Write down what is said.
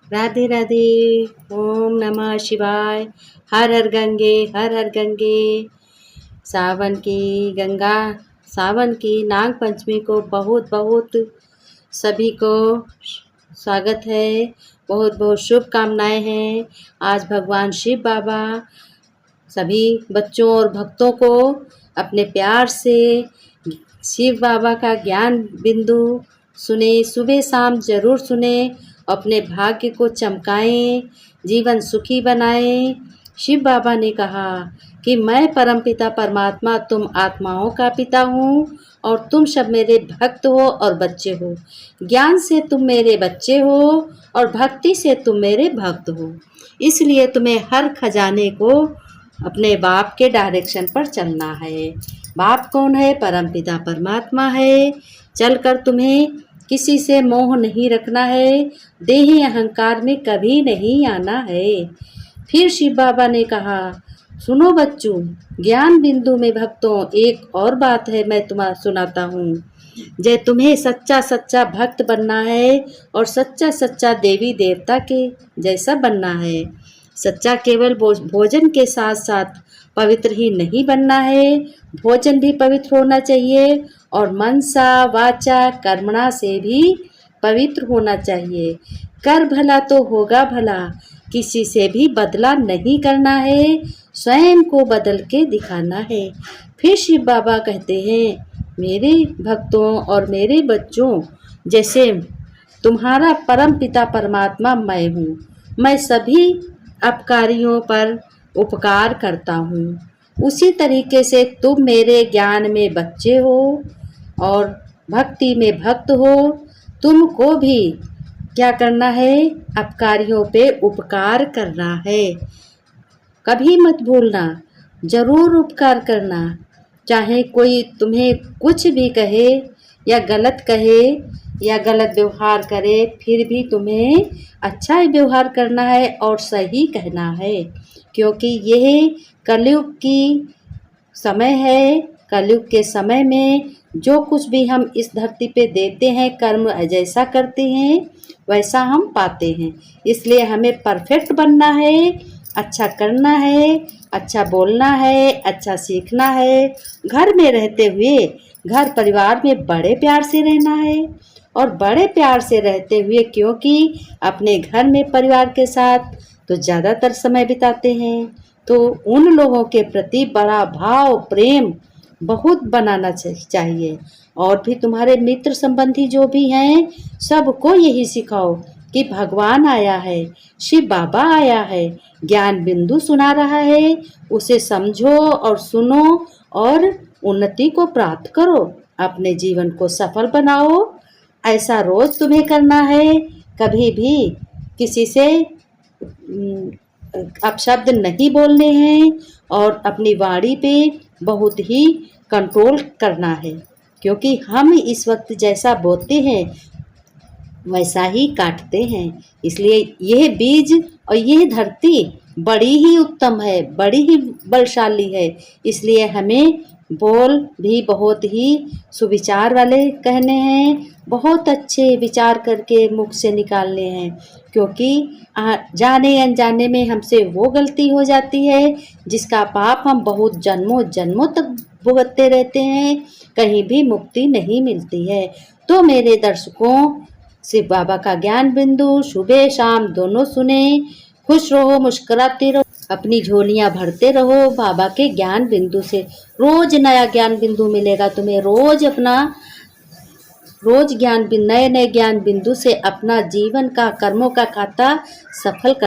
राधे राधे। ओम नमः शिवाय। हर हर गंगे, हर हर गंगे। सावन की गंगा, सावन की नाग पंचमी को बहुत बहुत सभी को स्वागत है। बहुत बहुत शुभकामनाएं हैं। आज भगवान शिव बाबा सभी बच्चों और भक्तों को अपने प्यार से शिव बाबा का ज्ञान बिंदु सुने, सुबह शाम जरूर सुने, अपने भाग्य को चमकाएं, जीवन सुखी बनाएं। शिव बाबा ने कहा कि मैं परमपिता परमात्मा तुम आत्माओं का पिता हूँ और तुम सब मेरे भक्त हो और बच्चे हो। ज्ञान से तुम मेरे बच्चे हो और भक्ति से तुम मेरे भक्त हो। इसलिए तुम्हें हर खजाने को अपने बाप के डायरेक्शन पर चलना है। बाप कौन है? परमपिता परमात्मा है। चलकर तुम्हें किसी से मोह नहीं रखना है, देही अहंकार में कभी नहीं आना है। फिर शिव बाबा ने कहा, सुनो बच्चों, ज्ञान बिंदु में भक्तों, एक और बात है मैं तुम्हें सुनाता हूँ। जय तुम्हें सच्चा सच्चा भक्त बनना है और सच्चा सच्चा देवी देवता के जैसा बनना है। सच्चा केवल भोजन के साथ साथ पवित्र ही नहीं बनना है, भोजन भी पवित्र होना चाहिए और मनसा वाचा कर्मणा से भी पवित्र होना चाहिए। कर भला तो होगा भला, किसी से भी बदला नहीं करना है, स्वयं को बदल के दिखाना है। फिर शिव बाबा कहते हैं, मेरे भक्तों और मेरे बच्चों, जैसे तुम्हारा परम पिता परमात्मा मैं हूँ, मैं सभी अपकारियों पर उपकार करता हूँ, उसी तरीके से तुम मेरे ज्ञान में बच्चे हो और भक्ति में भक्त हो। तुमको भी क्या करना है? अपकारियों पे उपकार करना है। कभी मत भूलना, जरूर उपकार करना। चाहे कोई तुम्हें कुछ भी कहे या गलत कहे या गलत व्यवहार करे, फिर भी तुम्हें अच्छा ही व्यवहार करना है और सही कहना है, क्योंकि यह कलयुग की समय है। कलयुग के समय में जो कुछ भी हम इस धरती पे देते हैं, कर्म जैसा करते हैं वैसा हम पाते हैं। इसलिए हमें परफेक्ट बनना है, अच्छा करना है, अच्छा बोलना है, अच्छा सीखना है। घर में रहते हुए घर परिवार में बड़े प्यार से रहना है और बड़े प्यार से रहते हुए, क्योंकि अपने घर में परिवार के साथ तो ज़्यादातर समय बिताते हैं, तो उन लोगों के प्रति बड़ा भाव प्रेम बहुत बनाना चाहिए। और भी तुम्हारे मित्र संबंधी जो भी हैं, सबको यही सिखाओ कि भगवान आया है, शिव बाबा आया है, ज्ञान बिंदु सुना रहा है, उसे समझो और सुनो और उन्नति को प्राप्त करो, अपने जीवन को सफल बनाओ। ऐसा रोज तुम्हें करना है। कभी भी किसी से अपशब्द नहीं बोलने हैं और अपनी वाणी पे बहुत ही कंट्रोल करना है, क्योंकि हम इस वक्त जैसा बोते हैं वैसा ही काटते हैं। इसलिए यह बीज और यह धरती बड़ी ही उत्तम है, बड़ी ही बलशाली है। इसलिए हमें बोल भी बहुत ही सुविचार वाले कहने हैं, बहुत अच्छे विचार करके मुख से निकालने हैं, क्योंकि जाने अनजाने में हमसे वो गलती हो जाती है जिसका पाप हम बहुत जन्मों जन्मों तक भुगतते रहते हैं, कहीं भी मुक्ति नहीं मिलती है। तो मेरे दर्शकों, शिव बाबा का ज्ञान बिंदु सुबह शाम दोनों सुने, खुश रहो, मुस्कुराते रहो, अपनी झोलियां भरते रहो बाबा के ज्ञान बिंदु से। रोज नया ज्ञान बिंदु मिलेगा तुम्हें, रोज नए नए ज्ञान बिंदु से अपना जीवन का कर्मों का खाता सफल कर